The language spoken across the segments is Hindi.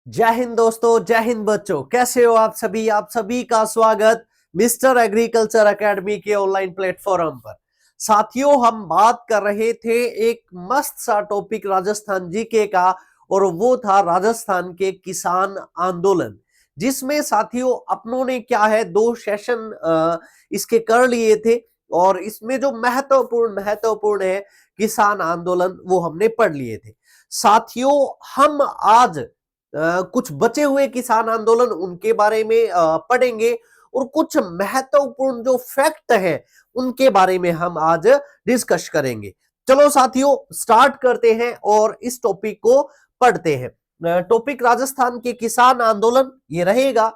जय हिंद दोस्तों, जय हिंद बच्चों। कैसे हो आप सभी का स्वागत मिस्टर एग्रीकल्चर एकेडमी के ऑनलाइन प्लेटफॉर्म पर। साथियों, हम बात कर रहे थे एक मस्त सा टॉपिक राजस्थान जीके का, और वो था राजस्थान के किसान आंदोलन, जिसमें साथियों अपनों ने क्या है 2 सेशन इसके कर लिए थे। और इसमें जो महत्वपूर्ण है किसान आंदोलन, वो हमने पढ़ लिए थे। साथियों, हम आज कुछ बचे हुए किसान आंदोलन उनके बारे में पढ़ेंगे, और कुछ महत्वपूर्ण जो फैक्ट है उनके बारे में हम आज डिस्कस करेंगे। चलो साथियों, स्टार्ट करते हैं और इस टॉपिक को पढ़ते हैं। टॉपिक राजस्थान के किसान आंदोलन ये रहेगा।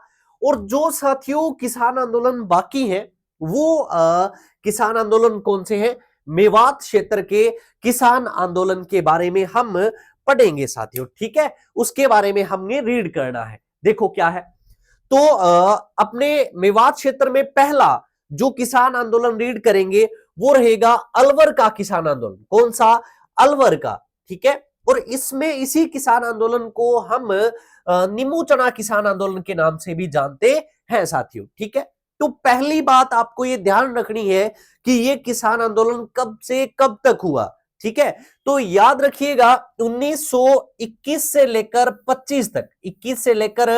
और जो साथियों किसान आंदोलन बाकी है वो किसान आंदोलन कौन से हैं? मेवात क्षेत्र के किसान आंदोलन के बारे में हम पढ़ेंगे साथियों, ठीक है। उसके बारे में हमने रीड करना है। देखो क्या है, तो अपने मेवात क्षेत्र में पहला जो किसान आंदोलन रीड करेंगे वो रहेगा अलवर का किसान आंदोलन। कौन सा? अलवर का, ठीक है। और इसमें इसी किसान आंदोलन को हम निमू चना किसान आंदोलन के नाम से भी जानते हैं साथियों, ठीक है। तो पहली बात आपको ये ध्यान रखनी है कि ये किसान आंदोलन कब से कब तक हुआ, ठीक है। तो याद रखिएगा 1921 से लेकर 25 तक, 21 से लेकर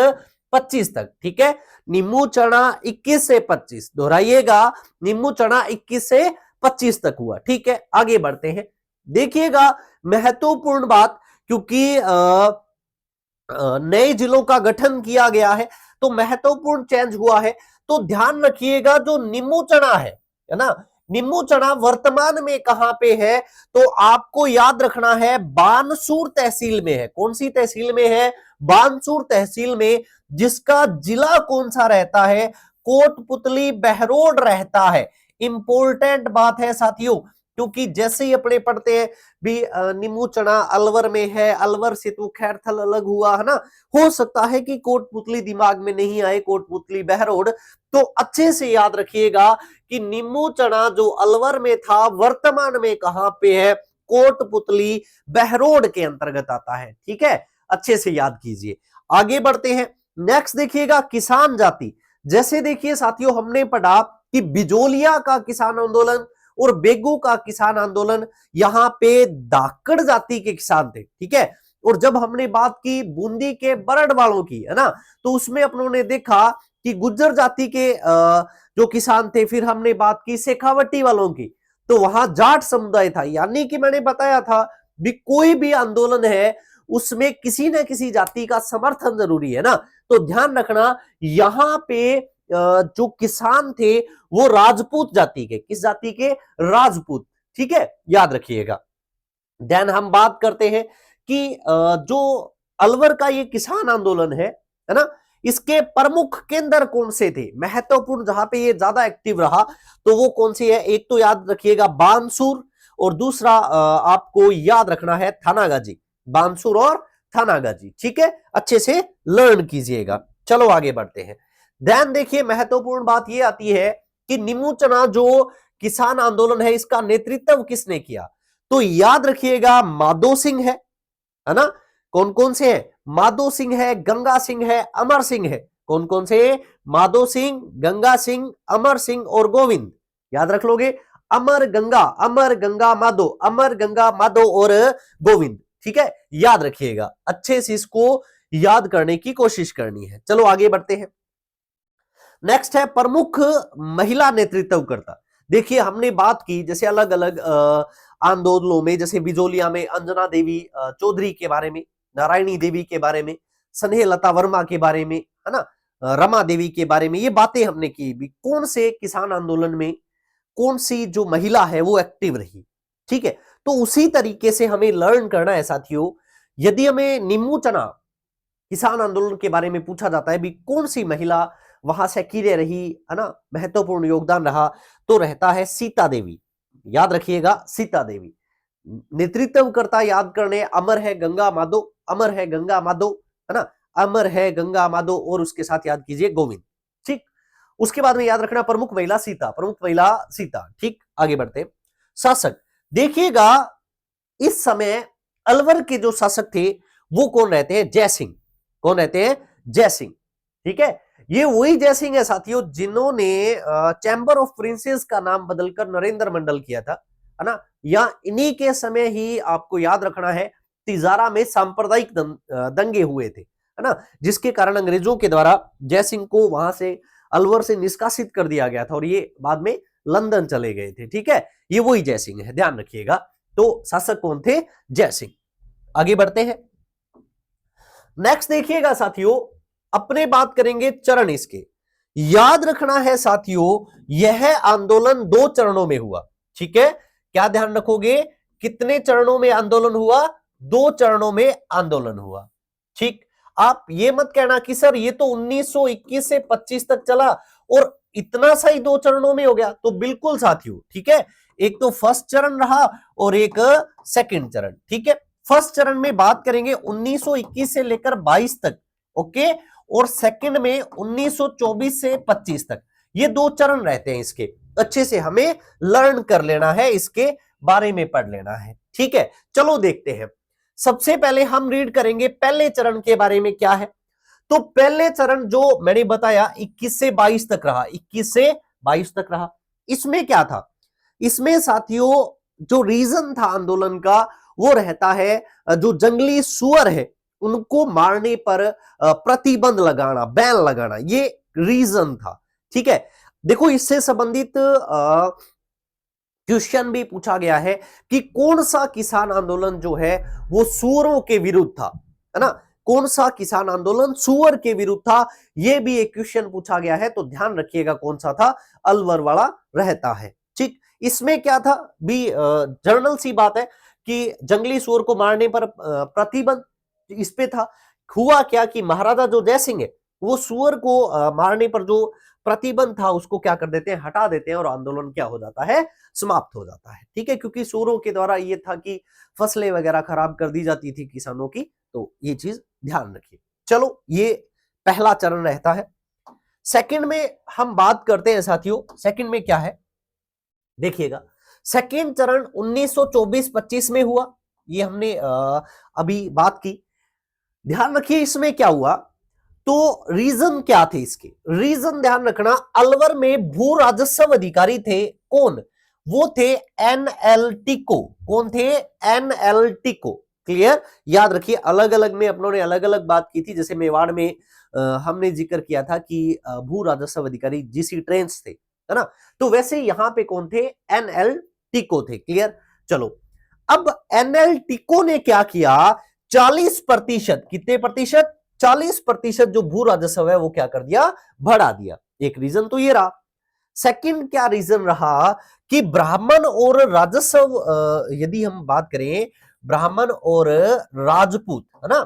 25 तक, ठीक है। नींबू चना 21 से 25, दोहराइएगा, नींबू चना 21 से 25 तक हुआ, ठीक है। आगे बढ़ते हैं। देखिएगा महत्वपूर्ण बात, क्योंकि नए जिलों का गठन किया गया है तो महत्वपूर्ण चेंज हुआ है। तो ध्यान रखिएगा, जो नींबू चना है ना, नींबू चना वर्तमान में कहां पे है? तो आपको याद रखना है बानसूर तहसील में है। कौन सी तहसील में है? बानसूर तहसील में। जिसका जिला कौन सा रहता है? कोटपुतली बहरोड रहता है। इंपॉर्टेंट बात है साथियों, क्योंकि जैसे ही अपने पढ़ते हैं भी नींबू चना अलवर में है, अलवर से तो खैरथल अलग हुआ है ना। हो सकता है कि कोटपुतली दिमाग में नहीं आए, कोटपुतली बहरोड। तो अच्छे से याद रखिएगा कि नींबू चना जो अलवर में था वर्तमान में कहां पे है? कोटपुतली बहरोड के अंतर्गत आता है, ठीक है। अच्छे से याद कीजिए। आगे बढ़ते हैं। नेक्स्ट देखिएगा किसान जाति। जैसे देखिए साथियों, हमने पढ़ा कि बिजोलिया का किसान आंदोलन और बेगू का किसान आंदोलन, यहां पे धाकड़ जाति के किसान थे, ठीक है। और जब हमने बात की बूंदी के बरड़ वालों की, है ना, तो उसमें अपनों ने देखा कि गुज्जर जाति के जो किसान थे। फिर हमने बात की शेखावटी वालों की, तो वहां जाट समुदाय था। यानी कि मैंने बताया था भी कोई भी आंदोलन है उसमें किसी न किसी जाति का समर्थन जरूरी है ना। तो ध्यान रखना, यहां पे जो किसान थे वो राजपूत जाति के, किस जाति के? राजपूत, ठीक है, याद रखिएगा। देन हम बात करते हैं कि जो अलवर का ये किसान आंदोलन है ना, इसके प्रमुख केंद्र कौन से थे? महत्वपूर्ण जहां पे ये ज्यादा एक्टिव रहा, तो वो कौन से है? एक तो याद रखिएगा बानसूर, और दूसरा आपको याद रखना है थानागाजी। बानसूर और थानागाजी, ठीक है। अच्छे से लर्न कीजिएगा। चलो आगे बढ़ते हैं। ध्यान देखिए, महत्वपूर्ण बात ये आती है कि नींबू चना जो किसान आंदोलन है इसका नेतृत्व किसने किया? तो याद रखिएगा माधो सिंह है ना। कौन कौन से हैं? माधो सिंह है, गंगा सिंह है, अमर सिंह है। कौन कौन से? माधो सिंह, गंगा सिंह, अमर सिंह और गोविंद। याद रख लोगे, अमर गंगा माधो, अमर गंगा माधो और गोविंद, ठीक है। याद रखिएगा, अच्छे से इसको याद करने की कोशिश करनी है। चलो आगे बढ़ते हैं। नेक्स्ट है प्रमुख महिला नेतृत्वकर्ता। देखिए हमने बात की जैसे अलग अलग आंदोलनों में, जैसे बिजोलिया में अंजना देवी चौधरी के बारे में, नारायणी देवी के बारे में, स्नेहलता वर्मा के बारे में, है ना, रमा देवी के बारे में, ये बातें हमने की भी। कौन से किसान आंदोलन में कौन सी जो महिला है वो एक्टिव रही, ठीक है। तो उसी तरीके से हमें लर्न करना है साथियों। यदि हमें नींबू चना किसान आंदोलन के बारे में पूछा जाता है भी कौन सी महिला वहां से सक्रिय रही, है ना, महत्वपूर्ण योगदान रहा, तो रहता है सीता देवी। याद रखिएगा, सीता देवी। नेतृत्वकर्ता याद करने, अमर है गंगा माधो, अमर है गंगा माधो, है ना, अमर है गंगा माधो, और उसके साथ याद कीजिए गोविंद, ठीक। उसके बाद में याद रखना प्रमुख महिला सीता, प्रमुख महिला सीता, ठीक। आगे बढ़ते। शासक देखिएगा, इस समय अलवर के जो शासक थे वो कौन रहते हैं? जय सिंह। कौन रहते हैं? जयसिंह। ठीक है, ये वही जयसिंह है साथियों जिन्होंने चैम्बर ऑफ प्रिंसेस का नाम बदलकर नरेंद्र मंडल किया था, है ना। या इन्हीं के समय ही आपको याद रखना है तिजारा में सांप्रदायिक दंगे हुए थे, है ना, जिसके कारण अंग्रेजों के द्वारा जयसिंह को वहां से अलवर से निष्कासित कर दिया गया था और ये बाद में लंदन चले गए थे। ठीक है, ये वही जयसिंह है, ध्यान रखिएगा। तो शासक कौन थे? जयसिंह। आगे बढ़ते हैं, नेक्स्ट देखिएगा साथियों, अपने बात करेंगे चरण इसके। याद रखना है साथियों, यह आंदोलन 2 चरणों में हुआ। ठीक है, क्या ध्यान रखोगे? कितने चरणों में आंदोलन हुआ? 2 चरणों में आंदोलन हुआ। ठीक, आप ये मत कहना कि सर ये तो 1921 से 25 तक चला और इतना सा ही 2 चरणों में हो गया। तो बिल्कुल साथियों, ठीक है, एक तो फर्स्ट चरण रहा और एक सेकंड चरण। ठीक है, फर्स्ट चरण में बात करेंगे 1921 से लेकर 22 तक, ओके, और सेकंड में 1924 से 25 तक। ये 2 चरण रहते हैं इसके, अच्छे से हमें लर्न कर लेना है, इसके बारे में पढ़ लेना है। ठीक है, चलो देखते हैं। सबसे पहले हम रीड करेंगे पहले चरण के बारे में क्या है। तो पहले चरण जो मैंने बताया 21 से 22 तक रहा, 21 से 22 तक रहा। इसमें क्या था? इसमें साथियों जो रीजन था आंदोलन का वो रहता है जो जंगली सुअर है उनको मारने पर प्रतिबंध लगाना, बैन लगाना, ये रीजन था। ठीक है, देखो इससे संबंधित क्वेश्चन भी पूछा गया है कि कौन सा किसान आंदोलन जो है वो सुअरों के विरुद्ध था, है ना, कौन सा किसान आंदोलन सुअर के विरुद्ध था, यह भी एक क्वेश्चन पूछा गया है। तो ध्यान रखिएगा कौन सा था, अलवर वाला रहता है। ठीक, इसमें क्या था भी जर्नल सी बात है कि जंगली सुअर को मारने पर प्रतिबंध इस पे था। हुआ क्या कि महाराजा जो जयसिंह है वो सुअर को मारने पर जो प्रतिबंध था उसको क्या कर देते हैं, हटा देते हैं और आंदोलन क्या हो जाता है, समाप्त हो जाता है। ठीक है, क्योंकि सुअरों के द्वारा ये था कि फसलें वगैरह खराब कर दी जाती थी किसानों की, तो ये चीज ध्यान रखिए। चलो, ये पहला चरण रहता है। सेकंड में हम बात करते हैं साथियों, सेकंड में क्या है देखिएगा। सेकंड चरण 1924-25 में हुआ, ये हमने अभी बात की। ध्यान रखिए इसमें क्या हुआ, तो रीजन क्या थे इसके, रीजन ध्यान रखना, अलवर में भू राजस्व अधिकारी थे, कौन? वो थे एनएल टिको। कौन थे? एनएल टिको। क्लियर, याद रखिए, अलग अलग में अपनों ने अलग अलग बात की थी। जैसे मेवाड़ में हमने जिक्र किया था कि भू राजस्व अधिकारी जीसी ट्रेंस थे, है ना, तो वैसे यहां पे कौन थे? एनएल टिको थे। क्लियर, चलो अब एनएल टिको ने क्या किया, 40%, कितने प्रतिशत? 40% जो भू राजस्व है वो क्या कर दिया, बढ़ा दिया। एक रीजन तो ये रहा। सेकंड क्या रीजन रहा कि ब्राह्मण और राजस्व, यदि हम बात करें ब्राह्मण और राजपूत, है ना,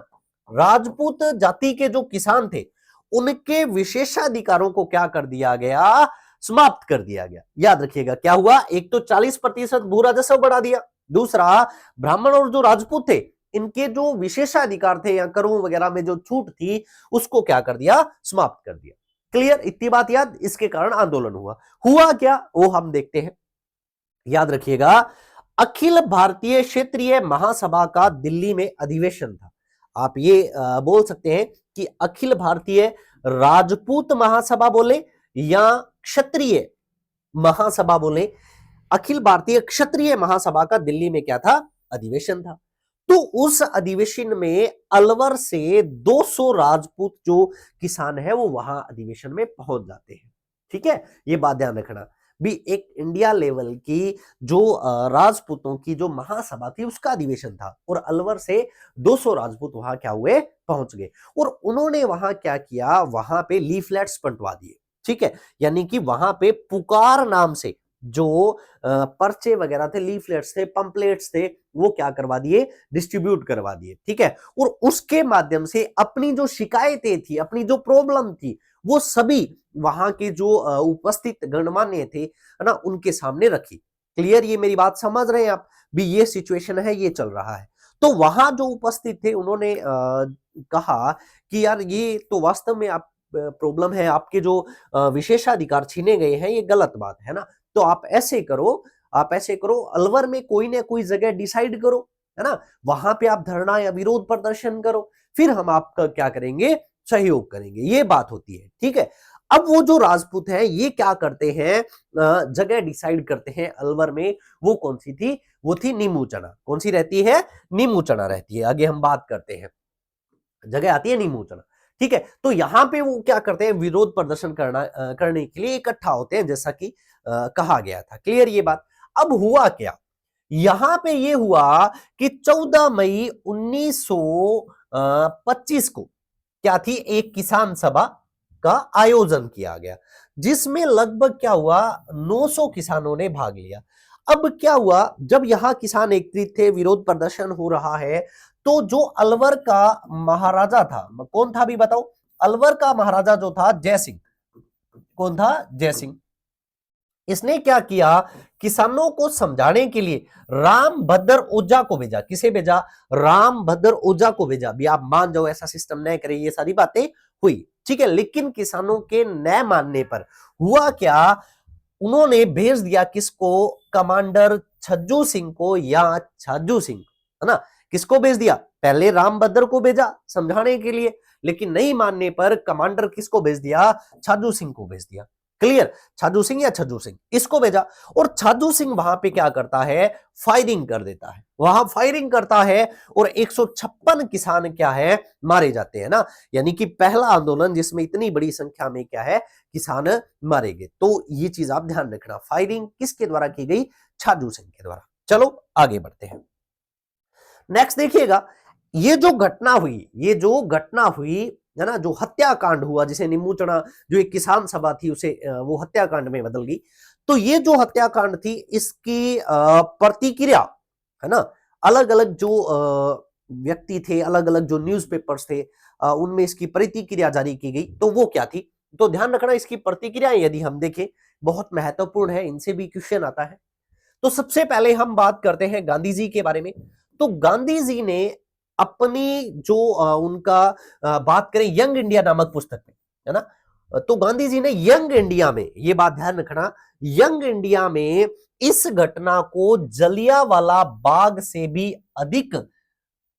राजपूत जाति के जो किसान थे उनके विशेषाधिकारों को क्या कर दिया गया, समाप्त कर दिया गया। याद रखिएगा क्या हुआ, एक तो 40% भू राजस्व बढ़ा दिया, दूसरा ब्राह्मण और जो राजपूत थे इनके जो विशेषाधिकार थे या करों वगैरह में जो छूट थी उसको क्या कर दिया, समाप्त कर दिया। क्लियर, इतनी बात याद, इसके कारण आंदोलन हुआ क्या वो हम देखते हैं। याद रखिएगा, अखिल भारतीय क्षेत्रीय महासभा का दिल्ली में अधिवेशन था। आप ये बोल सकते हैं कि अखिल भारतीय राजपूत महासभा बोले या क्षत्रिय महासभा बोले, अखिल भारतीय क्षत्रिय महासभा का दिल्ली में क्या था, अधिवेशन था। तो उस अधिवेशन में अलवर से 200 राजपूत जो किसान है वो वहां अधिवेशन में पहुंच जाते हैं। ठीक है, ये बात ध्यान रखना भी, एक इंडिया लेवल की जो राजपूतों की जो महासभा थी उसका अधिवेशन था और अलवर से 200 राजपूत वहां क्या हुए, पहुंच गए और उन्होंने वहां क्या किया, वहां पे लीफलेट्स बंटवा दिए। ठीक है, यानी कि वहां पे पुकार नाम से जो पर्चे वगैरह थे, लीफलेट्स थे, पंपलेट्स थे, वो क्या करवा दिए, डिस्ट्रीब्यूट करवा दिए। ठीक है, और उसके माध्यम से अपनी जो शिकायतें थी, अपनी जो प्रॉब्लम थी, वो सभी वहां के जो उपस्थित गणमान्य थे, है ना, उनके सामने रखी। क्लियर, ये मेरी बात समझ रहे हैं आप भी, ये सिचुएशन है, ये चल रहा है। तो वहां जो उपस्थित थे उन्होंने कहा कि यार ये तो वास्तव में आप प्रॉब्लम है, आपके जो विशेषाधिकार छीने गए हैं ये गलत बात है ना, तो आप ऐसे करो, अलवर में कोई ना कोई जगह डिसाइड करो, है ना, वहां पे आप धरना या विरोध प्रदर्शन करो, फिर हम आपका क्या करेंगे, सहयोग करेंगे। ये बात होती है, ठीक है। अब वो जो राजपूत हैं ये क्या करते हैं, जगह डिसाइड करते हैं अलवर में। वो कौन सी थी, वो थी नीमू चना। कौन सी रहती है, नीमू चना रहती है। आगे हम बात करते हैं, जगह आती है नीमू चना, ठीक है। तो यहां पे वो क्या करते हैं, विरोध प्रदर्शन करने के लिए इकट्ठा होते हैं, जैसा कि कहा गया था। क्लियर ये बात। अब हुआ क्या, यहां पे ये हुआ कि 14 मई 1925 को क्या थी, एक किसान सभा का आयोजन किया गया, जिसमें लगभग क्या हुआ, 900 किसानों ने भाग लिया। अब क्या हुआ, जब यहां किसान एकत्रित थे, विरोध प्रदर्शन हो रहा है, तो जो अलवर का महाराजा था, कौन था अभी बताओ, अलवर का महाराजा जो था जय सिंह, कौन था, जय सिंह। इसने क्या किया, किसानों को समझाने के लिए रामभद्र ओझा को भेजा। किसे भेजा, रामभद्र ओझा को भेजा। भी आप मान जाओ ऐसा सिस्टम नहीं करे, ये सारी बातें हुई, ठीक है। लेकिन किसानों के न मानने पर हुआ क्या, उन्होंने भेज दिया किसको, कमांडर छज्जू सिंह को या छज्जू सिंह, है ना। किसको भेज दिया, पहले रामभद्र को भेजा समझाने के लिए, लेकिन नहीं मानने पर कमांडर किसको भेज दिया, छज्जू सिंह को भेज दिया। क्लियर, छज्जू सिंह या छज्जू सिंह, इसको भेजा। और छज्जू सिंह वहां पे क्या करता है, फायरिंग कर देता है, वहां फायरिंग करता है, और 156 किसान क्या है, मारे जाते हैं ना। यानी कि पहला आंदोलन जिसमें इतनी बड़ी संख्या में क्या है, किसान मारे गए। तो ये चीज आप ध्यान रखना, फायरिंग किसके द्वारा की गई, छज्जू सिंह के द्वारा। चलो आगे बढ़ते हैं। नेक्स्ट देखिएगा, ये जो घटना हुई, ये जो घटना हुई है ना, जो हत्याकांड हुआ, जिसे नीमू चना, जो एक किसान सभा थी उसे वो हत्याकांड में बदल गई। तो ये जो हत्याकांड थी, इसकी प्रतिक्रिया है ना, अलग अलग जो व्यक्ति थे, अलग अलग जो न्यूज़पेपर्स थे, उनमें इसकी प्रतिक्रिया जारी की गई। तो वो क्या थी, तो ध्यान रखना, इसकी प्रतिक्रिया यदि हम देखें बहुत महत्वपूर्ण है, इनसे भी क्वेश्चन आता है। तो सबसे पहले हम बात करते हैं गांधी जी के बारे में। तो गांधी जी ने अपनी जो उनका बात करें यंग इंडिया नामक पुस्तक में, है ना, तो गांधी जी ने यंग इंडिया में, ये बात ध्यान रखना, यंग इंडिया में इस घटना को जलियांवाला बाग से भी अधिक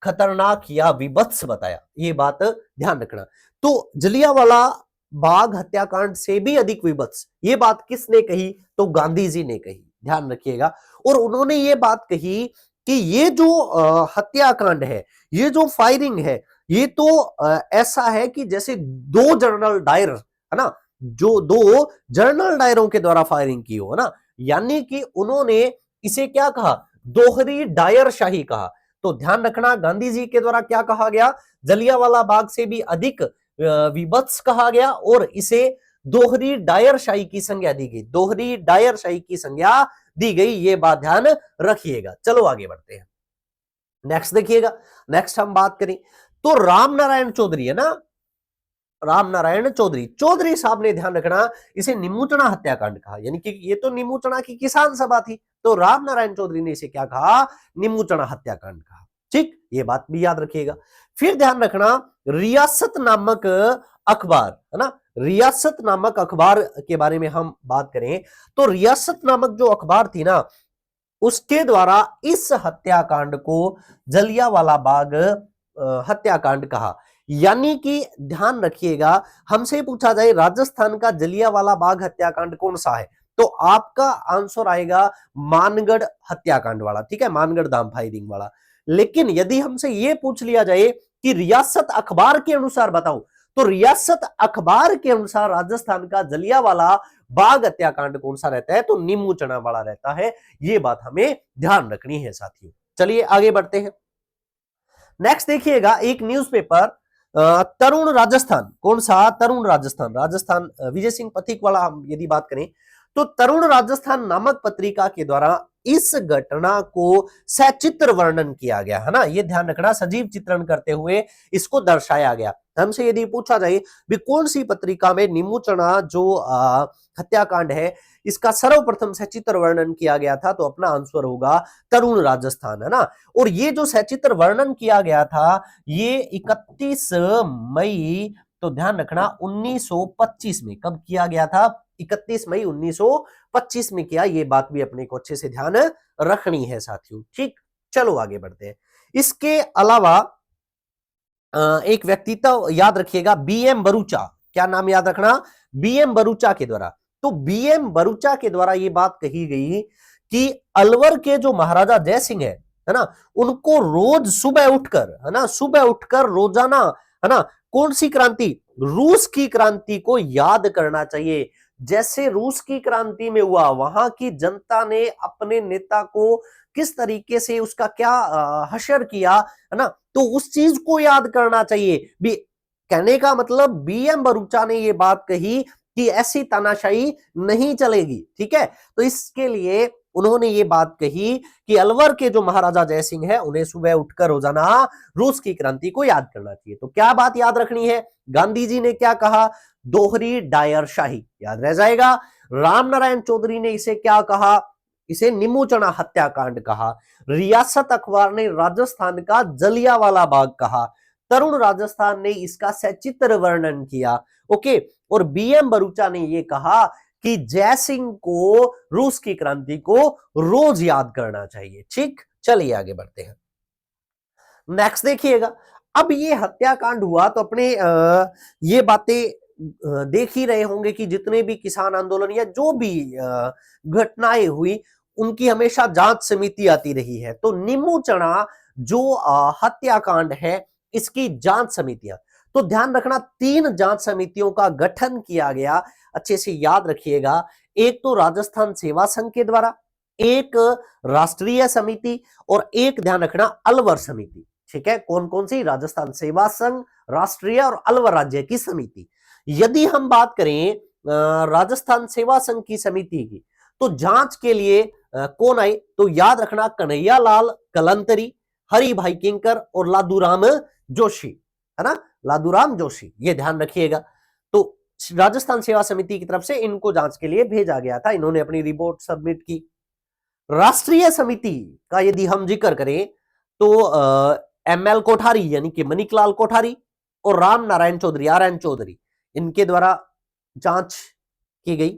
खतरनाक या विभत्स बताया। ये बात ध्यान रखना। तो जलियांवाला बाग हत्याकांड से भी अधिक विभत्स, ये बात किसने कही, तो गांधी जी ने कही, ध्यान रखिएगा। और उन्होंने ये बात कही कि ये जो हत्याकांड है, ये जो फायरिंग है, ये तो ऐसा है कि जैसे दो जनरल डायर, है ना, जो दो जनरल डायरों के द्वारा फायरिंग की हो, है ना। यानी कि उन्होंने इसे क्या कहा, दोहरी डायरशाही कहा। तो ध्यान रखना, गांधी जी के द्वारा क्या कहा गया, जलियांवाला बाग से भी अधिक विभत्स कहा गया, और इसे दोहरी डायरशाही की संज्ञा दी गई, दोहरी डायरशाही की संज्ञा दी गई। ये बात ध्यान रखिएगा। चलो आगे बढ़ते हैं। नेक्स्ट देखिएगा, नेक्स्ट हम बात करें तो राम नारायण चौधरी, है ना, राम नारायण चौधरी, चौधरी साहब ने, ध्यान रखना, इसे नीमू चना हत्याकांड कहा। यानी कि ये तो नीमू चना की किसान सभा थी, तो राम नारायण चौधरी ने इसे क्या कहा, नीमू चना हत्याकांड कहा। ठीक, ये बात भी याद रखिएगा। फिर ध्यान रखना, रियासत नामक अखबार, है ना, रियासत नामक अखबार के बारे में हम बात करें तो रियासत नामक जो अखबार थी ना, उसके द्वारा इस हत्याकांड को जलियांवाला बाग हत्याकांड कहा। यानी कि ध्यान रखिएगा, हमसे पूछा जाए राजस्थान का जलियांवाला बाग हत्याकांड कौन सा है, तो आपका आंसर आएगा मानगढ़ हत्याकांड वाला, ठीक है, मानगढ़ धाम फायरिंग वाला। लेकिन यदि हमसे यह पूछ लिया जाए कि रियासत अखबार के अनुसार बताओ, तो रियासत अखबार के अनुसार राजस्थान का जलियांवाला बाग हत्याकांड कौन सा रहता है, तो नीमू चना वाला रहता है। ये बात हमें ध्यान रखनी है साथियों। चलिए आगे बढ़ते हैं। नेक्स्ट देखिएगा, एक न्यूज़पेपर तरुण राजस्थान, कौन सा, तरुण राजस्थान, राजस्थान विजय सिंह पथिक वाला हम यदि बात करें तो तरुण राजस्थान नामक पत्रिका के द्वारा इस घटना को सचित्र वर्णन किया गया, है ना। ये ध्यान रखना, सजीव चित्रण करते हुए इसको दर्शाया गया। हमसे यदि पूछा जाए भी कौन सी पत्रिका में नीमू चना जो हत्याकांड है इसका सर्वप्रथम सचित्र वर्णन किया गया था, तो अपना आंसर होगा तरुण राजस्थान, है ना। और ये जो सचित्र वर्णन किया गया था, ये 31 मई, तो ध्यान रखना 1925 में, कब किया गया था, 31 मई 1925 में किया। ये बात भी अपने को अच्छे से ध्यान रखनी है साथियों। ठीक, चलो आगे बढ़ते हैं। इसके अलावा एक व्यक्तित्व याद रखिएगा, बीएम बरूचा। क्या नाम याद रखना? बीएम बरूचा के द्वारा। तो बीएम बरूचा के द्वारा ये बात कही गई कि अलवर के जो महाराजा जय सिंह है ना, उनको रोज सुबह उठकर, है ना, सुबह उठकर रोजाना, है ना, कौन सी क्रांति? रूस की क्रांति को याद करना चाहिए। जैसे रूस की क्रांति में हुआ, वहां की जनता ने अपने नेता को किस तरीके से उसका क्या हशर किया, है ना, तो उस चीज को याद करना चाहिए भी। कहने का मतलब बीएम बरूचा ने ये बात कही कि ऐसी तानाशाही नहीं चलेगी, ठीक है। तो इसके लिए उन्होंने ये बात कही कि अलवर के जो महाराजा जय सिंह है, उन्हें सुबह उठकर रोजाना रूस की क्रांति को याद करना चाहिए। तो क्या बात याद रखनी है? गांधी जी ने क्या कहा? दोहरी डायरशाही, याद रह जाएगा। राम नारायण चौधरी ने इसे क्या कहा? इसे निमोचना हत्याकांड कहा। रियासत अखबार ने राजस्थान का जलियांवाला बाग कहा। तरुण राजस्थान ने इसका सचित्र वर्णन किया। ओके, और बीएम बरूचा ने यह कहा कि जय सिंह को रूस की क्रांति को रोज याद करना चाहिए। ठीक, चलिए आगे बढ़ते हैं। नेक्स्ट देखिएगा, अब ये हत्याकांड हुआ तो अपने ये बातें देख ही रहे होंगे कि जितने भी किसान आंदोलन या जो भी घटनाएं हुई, उनकी हमेशा जांच समिति आती रही है। तो निमोचना जो हत्याकांड है, इसकी जांच समितियां, तो ध्यान रखना 3 जांच समितियों का गठन किया गया, अच्छे से याद रखिएगा। एक तो राजस्थान सेवा संघ के द्वारा, एक राष्ट्रीय समिति, और एक ध्यान रखना अलवर समिति। ठीक है, कौन कौन सी? राजस्थान सेवा संघ, राष्ट्रीय और अलवर राज्य की समिति। यदि हम बात करें राजस्थान सेवा संघ की समिति की, तो जांच के लिए कौन आए? तो याद रखना कन्हैया लाल कलंतरी, हरि भाई किंकर और लादूराम जोशी, है ना, लादूराम जोशी, ये ध्यान रखिएगा। तो राजस्थान सेवा समिति की तरफ से इनको जांच के लिए भेजा गया था, इन्होंने अपनी रिपोर्ट सबमिट की। राष्ट्रीय समिति का यदि हम जिक्र करें तो एमएल कोठारी यानी कि मणिकलाल कोठारी और राम नारायण चौधरी, आरएन चौधरी, इनके द्वारा जांच की गई।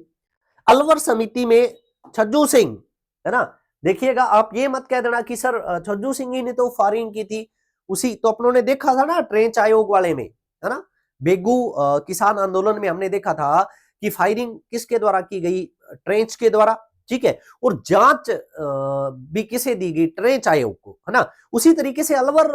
अलवर समिति में छज्जू सिंह, है ना, देखिएगा आप ये मत कह देना कि सर छज्जू सिंह ही ने तो फायरिंग की थी, उसी तो अपनों ने देखा था ना ट्रेंच आयोग वाले में, है ना, बेगू किसान आंदोलन में हमने देखा था कि फायरिंग किसके द्वारा की गई? ट्रेंच के द्वारा, ठीक है, और जांच भी किसे दी गई? ट्रेंच आयोग को, है ना। उसी तरीके से अलवर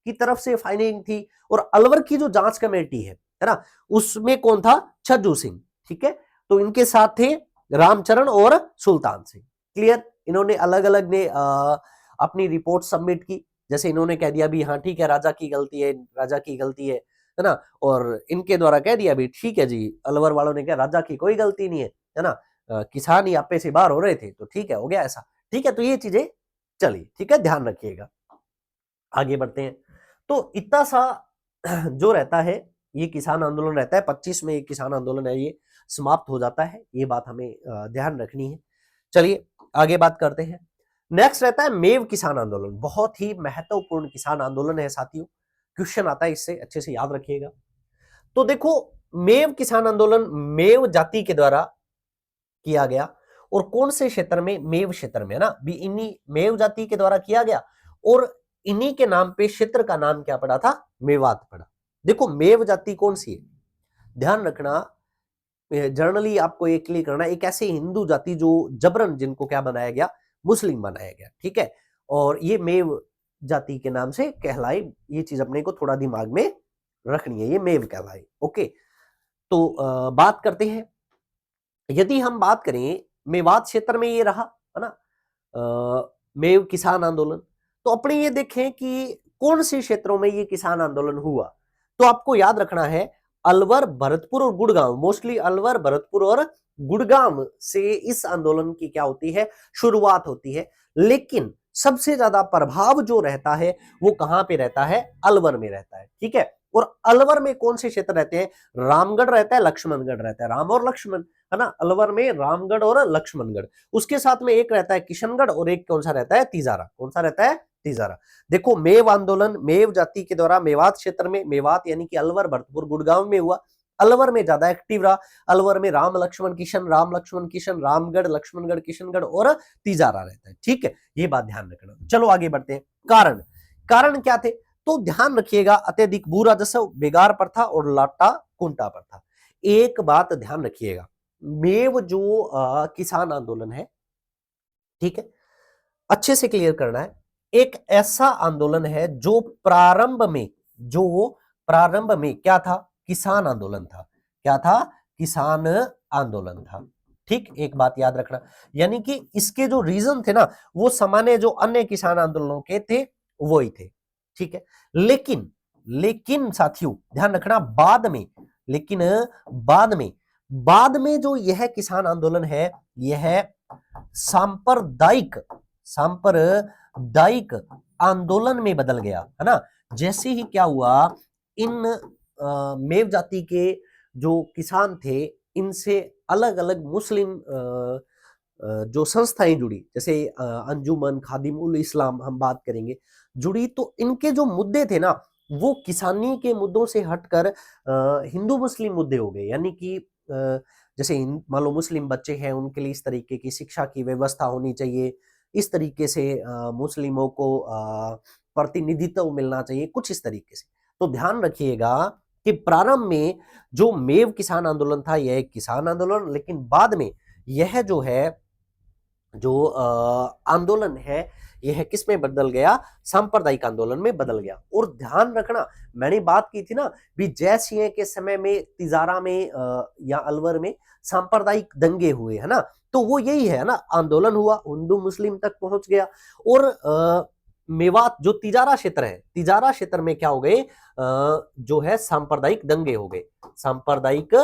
की तरफ से फायरिंग थी, और अलवर की जो जांच कमेटी है ना, उसमें कौन था? छज्जू सिंह, ठीक है। तो इनके साथ थे रामचरण और सुल्तान सिंह। क्लियर? इन्होंने अलग अलग ने अपनी रिपोर्ट सबमिट की। जैसे इन्होंने कह दिया भी हाँ ठीक है, राजा की गलती है, राजा की गलती है ना, और इनके द्वारा कह दिया भी ठीक है जी, अलवर वालों ने कहा राजा की कोई गलती नहीं है ना, किसान ही आपे से बाहर हो रहे थे, तो ठीक है, हो गया ऐसा, ठीक है। तो ये चीजें चली, ठीक है, ध्यान रखिएगा। आगे बढ़ते हैं। तो इतना सा जो रहता है ये किसान आंदोलन रहता है, 25 में एक किसान आंदोलन है, ये समाप्त हो जाता है, ये बात हमें ध्यान रखनी है। चलिए आगे बात करते हैं। नेक्स्ट रहता है मेव किसान आंदोलन, बहुत ही महत्वपूर्ण किसान आंदोलन है साथियों, क्वेश्चन आता है इससे, अच्छे से याद रखिएगा। तो देखो, मेव किसान आंदोलन मेव जाति के द्वारा किया गया, और कौन से क्षेत्र में? मेव क्षेत्र में, है ना, भी इन्हीं मेव जाति के द्वारा किया गया, और इन्हीं के नाम पे क्षेत्र का नाम क्या पड़ा था? मेवात पड़ा। देखो मेव जाति कौन सी है, ध्यान रखना, जर्नली आपको ये क्लियर करना, एक ऐसी हिंदू जाति जो जबरन जिनको क्या बनाया गया? मुस्लिम बनाया गया, ठीक है, और ये मेव जाति के नाम से कहलाई, ये चीज अपने को थोड़ा दिमाग में रखनी है, ये मेव कहलाई। ओके, तो बात करते हैं, यदि हम बात करें मेवात क्षेत्र में ये रहा, है ना, मेव किसान आंदोलन, तो अपने ये देखें कि कौन से क्षेत्रों में ये किसान आंदोलन हुआ। तो आपको याद रखना है अलवर, भरतपुर और गुड़गांव, मोस्टली अलवर, भरतपुर और गुड़गांव से इस आंदोलन की क्या होती है? शुरुआत होती है। लेकिन सबसे ज्यादा प्रभाव जो रहता है वो कहां पे रहता है? अलवर में रहता है, ठीक है। और अलवर में कौन से क्षेत्र रहते हैं? रामगढ़ रहता है, लक्ष्मणगढ़ रहता है, राम और लक्ष्मण, है ना, अलवर में रामगढ़ और लक्ष्मणगढ़। उसके साथ में एक रहता है किशनगढ़, और एक कौन सा रहता है? तिजारा। कौन सा रहता है? तिजारा। देखो मेव आंदोलन मेव जाति के द्वारा मेवात क्षेत्र में, मेवात यानी कि अलवर, भरतपुर, गुड़गांव में हुआ। अलवर में ज्यादा एक्टिव रहा। अलवर में राम लक्ष्मण किशन, राम लक्ष्मण किशन, रामगढ़, लक्ष्मणगढ़, किशनगढ़ और तिजारा रहता है, ठीक है, ये बात ध्यान रखना। चलो आगे बढ़ते हैं। कारण क्या थे? तो ध्यान रखिएगा, अत्यधिक भू राजस्व, बेगार प्रथा और लाटा कुंटा प्रथा। एक बात ध्यान रखिएगा, मेव जो किसान आंदोलन है, ठीक है, अच्छे से क्लियर करना है, एक ऐसा आंदोलन है जो प्रारंभ में क्या था, किसान आंदोलन था। क्या था? किसान आंदोलन था। ठीक, एक बात याद रखना, यानी कि इसके जो रीजन थे ना, वो सामान्य जो अन्य किसान आंदोलनों के थे वो ही थे। ठीक है, लेकिन साथियों ध्यान रखना, बाद में जो यह किसान आंदोलन है, यह सांप्रदायिक आंदोलन में बदल गया, है ना। जैसे ही क्या हुआ, इन मेव जाति के जो किसान थे, इनसे अलग अलग मुस्लिम जो संस्थाएं जुड़ी, जैसे अंजुमन खादिम उल इस्लाम हम बात करेंगे, जुड़ी, तो इनके जो मुद्दे थे ना, वो किसानी के मुद्दों से हटकर हिंदू मुस्लिम मुद्दे हो गए। यानी कि जैसे मान लो मुस्लिम बच्चे हैं, उनके लिए इस तरीके की शिक्षा की व्यवस्था होनी चाहिए, इस तरीके से मुस्लिमों को प्रतिनिधित्व मिलना चाहिए, कुछ इस तरीके से। तो ध्यान रखिएगा कि प्रारंभ में जो मेव किसान आंदोलन था, यह एक किसान आंदोलन, लेकिन बाद में यह जो है, जो आंदोलन है, यह किस में बदल गया? सांप्रदायिक आंदोलन में बदल गया। और ध्यान रखना, मैंने बात की थी ना भी, जय सिंह के समय में तिजारा में या अलवर में सांप्रदायिक दंगे हुए, है ना, तो वो यही है ना, आंदोलन हुआ, हिंदू मुस्लिम तक पहुंच गया, और मेवात जो तिजारा क्षेत्र है, तिजारा क्षेत्र में क्या हो गए, जो है सांप्रदायिक दंगे हो गए, सांप्रदायिक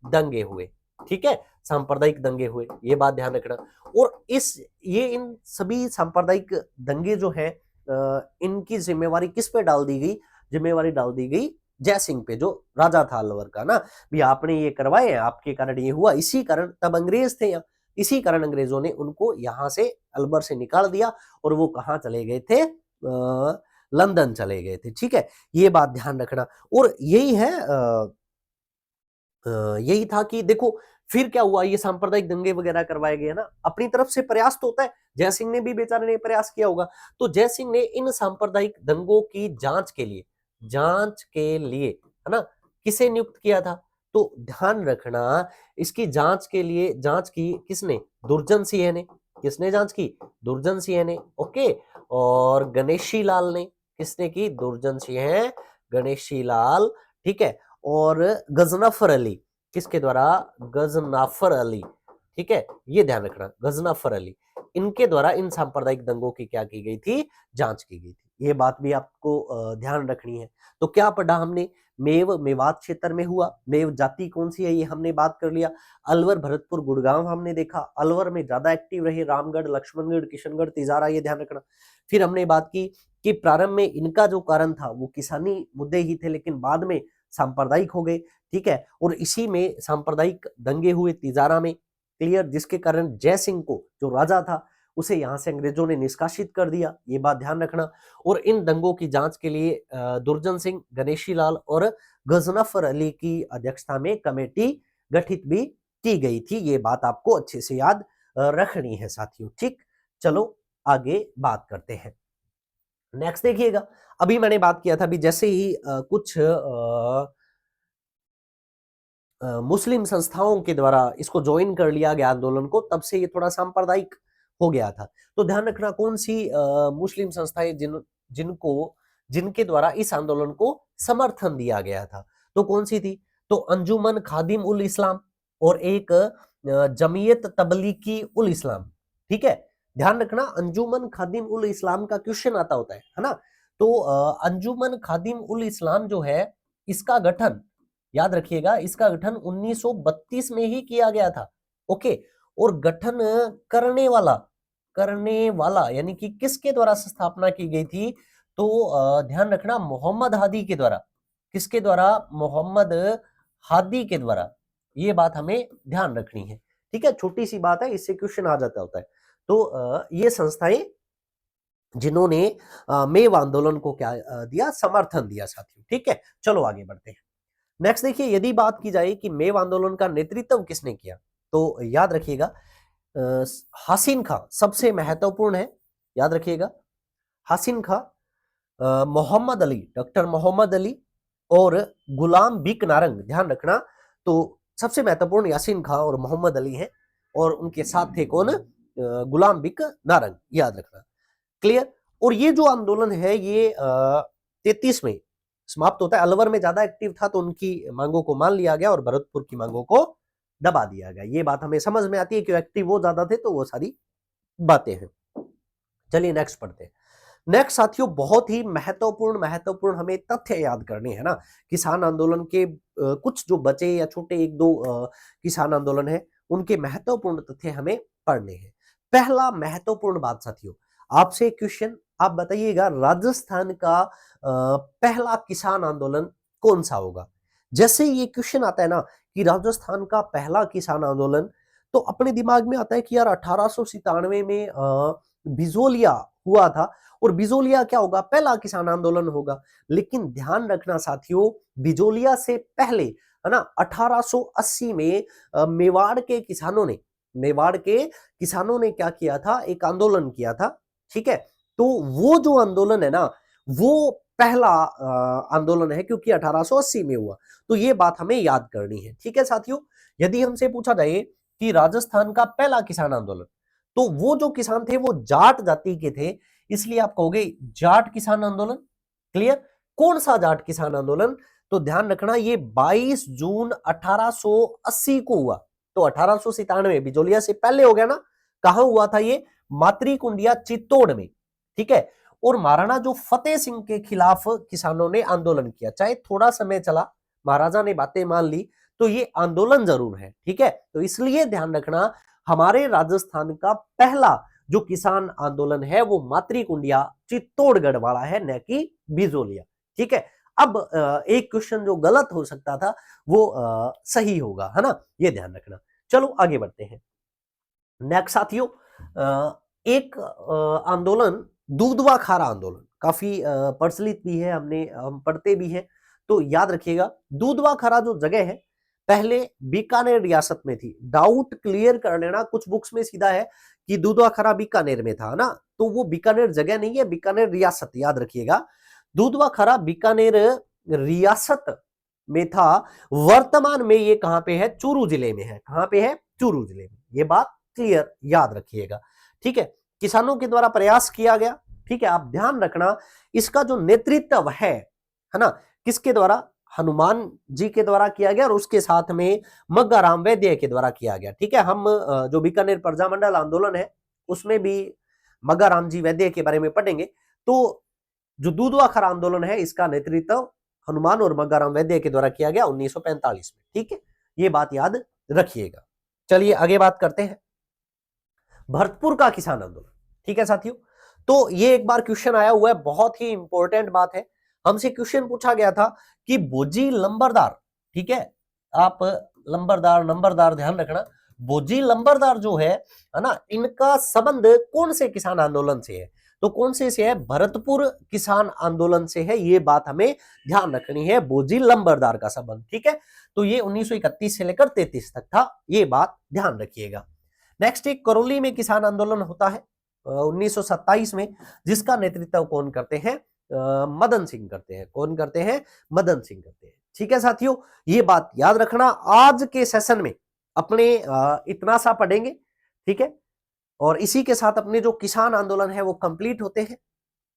दंगे हुए। ठीक है, सांप्रदायिक दंगे हुए, ये बात ध्यान रखना। और इन सभी सांप्रदायिक दंगे जो है, इनकी जिम्मेवारी किस पे डाल दी गई? जिम्मेवारी डाल दी गई जय सिंह पे, जो राजा था अलवर का ना, भी आपने ये करवाए, आपके कारण ये हुआ, इसी कारण, तब अंग्रेज थे यहाँ, इसी कारण अंग्रेजों ने उनको यहां से अलवर से निकाल दिया, और वो कहाँ चले गए थे? लंदन चले गए थे। ठीक है, ये बात ध्यान रखना। और यही है, यही था कि देखो फिर क्या हुआ, ये सांप्रदायिक दंगे वगैरह करवाए गए ना, अपनी तरफ से प्रयास तो होता है, जय सिंह ने भी बेचारे ने प्रयास किया होगा, तो जय सिंह ने इन सांप्रदायिक दंगों की जांच के लिए, है ना, किसे नियुक्त किया था? तो ध्यान रखना, इसकी जांच की किसने? दुर्जन सिंह ने। किसने जांच की? दुर्जन सिंह ने। ओके, और गणेशी लाल ने। किसने की? दुर्जन सिंह, गणेशी लाल। ठीक है, और गजनफर अली। किसके द्वारा? गजनफर अली। ठीक है, ये ध्यान रखना, गजनफर अली, इनके द्वारा इन सांप्रदायिक दंगों की क्या की गई थी? जांच की गई थी। ये बात भी आपको ध्यान रखनी है। तो क्या पढ़ा हमने? मेवात क्षेत्र में हुआ, मेव जाति कौन सी है ये हमने बात कर लिया। अलवर, भरतपुर, गुड़गांव हमने देखा, अलवर में ज्यादा एक्टिव रहे, रामगढ़, लक्ष्मणगढ़, किशनगढ़, तिजारा, ये ध्यान रखना। फिर हमने बात की कि प्रारंभ में इनका जो कारण था वो किसानी मुद्दे ही थे, लेकिन बाद में सांप्रदायिक हो गए। ठीक है, और इसी में सांप्रदायिक दंगे हुए तिजारा में, क्लियर, जिसके कारण जय सिंह को, जो राजा था, उसे यहां से अंग्रेजों ने निष्कासित कर दिया, ये बात ध्यान रखना। और इन दंगों की जांच के लिए दुर्जन सिंह, गणेशी लाल और गजनफर अली की अध्यक्षता में कमेटी गठित भी की गई थी। ये बात आपको अच्छे से याद रखनी है साथियों। ठीक, चलो आगे बात करते हैं। नेक्स्ट देखिएगा, अभी मैंने बात किया था, अभी जैसे ही कुछ मुस्लिम संस्थाओं के द्वारा इसको ज्वाइन कर लिया गया आंदोलन को, तब से ये थोड़ा सांप्रदायिक हो गया था। तो ध्यान रखना, कौन सी मुस्लिम संस्थाएं जिनके द्वारा इस आंदोलन को समर्थन दिया गया था, तो कौन सी थी? तो अंजुमन खादिम उल इस्लाम और एक जमीयत तबलीगी उल इस्लाम। ठीक है, ध्यान रखना, अंजुमन खादिम उल इस्लाम का क्वेश्चन आता होता है ना। तो अंजुमन खादिम उल इस्लाम जो है, इसका गठन, याद रखिएगा, इसका गठन 1932 में ही किया गया था। ओके, और गठन करने वाला यानी कि किसके द्वारा स्थापना की गई थी? तो ध्यान रखना, मोहम्मद हादी के द्वारा। किसके द्वारा? मोहम्मद हादी के द्वारा। ये बात हमें ध्यान रखनी है। ठीक है, छोटी सी बात है, इससे क्वेश्चन आ जाता होता है। तो ये संस्थाएं जिन्होंने मेव आंदोलन को क्या दिया? समर्थन दिया साथियों। ठीक है, चलो आगे बढ़ते हैं। नेक्स्ट देखिए, यदि बात की जाए कि मेव आंदोलन का नेतृत्व किसने किया, तो याद रखिएगा, हासिन खां सबसे महत्वपूर्ण है। याद रखिएगा, हासिन खां मोहम्मद अली, डॉक्टर मोहम्मद अली और गुलाम बिक नारंग, ध्यान रखना। तो सबसे महत्वपूर्ण यासीन खां और मोहम्मद अली हैं, और उनके साथ थे कौन, गुलाम बिक नारंग, याद रखना। क्लियर। और ये जो आंदोलन है ये 33 में समाप्त होता है। अलवर में ज्यादा एक्टिव था तो उनकी मांगों को मान लिया गया और भरतपुर की मांगों को दबा दिया गया। ये बात हमें समझ में आती है, क्यों एक्टिव वो ज्यादा थे तो वो सारी बातें हैं। चलिए नेक्स्ट पढ़ते हैं। नेक्स्ट साथियों, बहुत ही महत्वपूर्ण महत्वपूर्ण हमें तथ्य याद करने हैं ना। किसान आंदोलन के कुछ जो बचे या छोटे एक दो किसान आंदोलन है, उनके महत्वपूर्ण तथ्य हमें पढ़ने हैं। पहला महत्वपूर्ण बात साथियों, आपसे क्वेश्चन, आप बताइएगा राजस्थान का पहला किसान आंदोलन कौन सा होगा। जैसे ये क्वेश्चन आता है ना कि राजस्थान का पहला किसान आंदोलन, तो अपने दिमाग में आता है कि यार 1897 में बिजोलिया हुआ था, और बिजोलिया क्या होगा, पहला किसान आंदोलन होगा। लेकिन ध्यान रखना साथियों, बिजोलिया से पहले, है ना, 1880 में मेवाड़ के किसानों ने क्या किया था, एक आंदोलन किया था। ठीक है, तो वो जो आंदोलन है ना, वो पहला आंदोलन है, क्योंकि 1880 में हुआ। तो ये बात हमें याद करनी है। ठीक है साथियों, यदि हमसे पूछा जाए कि राजस्थान का पहला किसान आंदोलन, तो वो जो किसान थे वो जाट जाति के थे, इसलिए आप कहोगे जाट किसान आंदोलन। क्लियर। कौन सा जाट किसान आंदोलन, तो ध्यान रखना ये 22 जून 1880 को हुआ। तो 1897 बिजोलिया से पहले हो गया ना। कहां हुआ था ये, मातृकुंडिया चित्तौड़ में। ठीक है, और महाराणा जो फतेह सिंह के खिलाफ किसानों ने आंदोलन किया, चाहे थोड़ा समय चला, महाराजा ने बातें मान ली, तो ये आंदोलन जरूर है। ठीक है, तो इसलिए ध्यान रखना, हमारे राजस्थान का पहला जो किसान आंदोलन है वो मातृकुंडिया चित्तौड़गढ़ वाला है, न कि बिजोलिया। ठीक है, अब एक क्वेश्चन जो गलत हो सकता था वो सही होगा, है ना, ये ध्यान रखना। चलो आगे बढ़ते हैं। नेक्स्ट साथियों, एक आंदोलन दूधवा खारा आंदोलन, काफी प्रचलित भी है, हम पढ़ते भी हैं, तो याद रखिएगा। दूधवा खारा जो जगह है, पहले बीकानेर रियासत में थी। डाउट क्लियर कर लेना, कुछ बुक्स में सीधा है कि दूधवा खारा बीकानेर में था ना, तो वो बीकानेर जगह नहीं है, बीकानेर रियासत, याद रखिएगा। दूधवा खारा बीकानेर रियासत में था। वर्तमान में ये कहां पे है, चूरू जिले में है। कहां पे है, चूरू जिले में। ये बात क्लियर याद रखिएगा। ठीक है, किसानों के द्वारा प्रयास किया गया। ठीक है, आप ध्यान रखना, इसका जो नेतृत्व है ना, किसके द्वारा, हनुमान जी के द्वारा किया गया, और उसके साथ में मग्गाराम वैद्य के द्वारा किया गया। ठीक है, हम जो बीकानेर प्रजामंडल आंदोलन है उसमें भी मग्गाराम जी वैद्य के बारे में पढ़ेंगे। तो जो दूधवा खारा आंदोलन है, इसका नेतृत्व हनुमान और मग्गाराम वैद्य के द्वारा किया गया 1945 में। ठीक है, ये बात याद रखिएगा। चलिए आगे बात करते हैं, भरतपुर का किसान आंदोलन। ठीक है साथियों, तो ये एक बार क्वेश्चन आया हुआ है, बहुत ही इंपॉर्टेंट बात है। हमसे क्वेश्चन पूछा गया था कि बोजी लंबरदार, ठीक है, आप लंबरदार नंबरदार ध्यान रखना, बोजी लंबरदार जो है ना, इनका संबंध कौन से किसान आंदोलन से है, तो कौन से है, भरतपुर किसान आंदोलन से है। ये बात हमें ध्यान रखनी है, बोजी लंबरदार का संबंध। ठीक है, तो ये 1931 से लेकर 33 तक था, ये बात ध्यान रखिएगा। नेक्स्ट एक करौली में किसान आंदोलन होता है 1927 में, जिसका नेतृत्व कौन करते हैं, मदन सिंह करते हैं। कौन करते हैं, मदन सिंह करते हैं। ठीक है साथियों, ये बात याद रखना। आज के सेशन में अपने इतना सा पढ़ेंगे। ठीक है, और इसी के साथ अपने जो किसान आंदोलन है वो कंप्लीट होते हैं।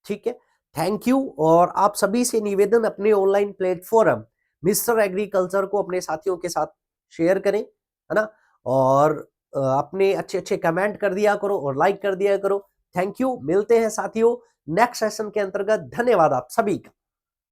ठीक है, थैंक यू। और आप सभी से निवेदन, अपने ऑनलाइन प्लेटफॉर्म मिस्टर एग्रीकल्चर को अपने साथियों के साथ शेयर करें, है ना, और अपने अच्छे अच्छे कमेंट कर दिया करो और लाइक कर दिया करो। थैंक यू, मिलते हैं साथियों नेक्स्ट सेशन के अंतर्गत। धन्यवाद आप सभी का।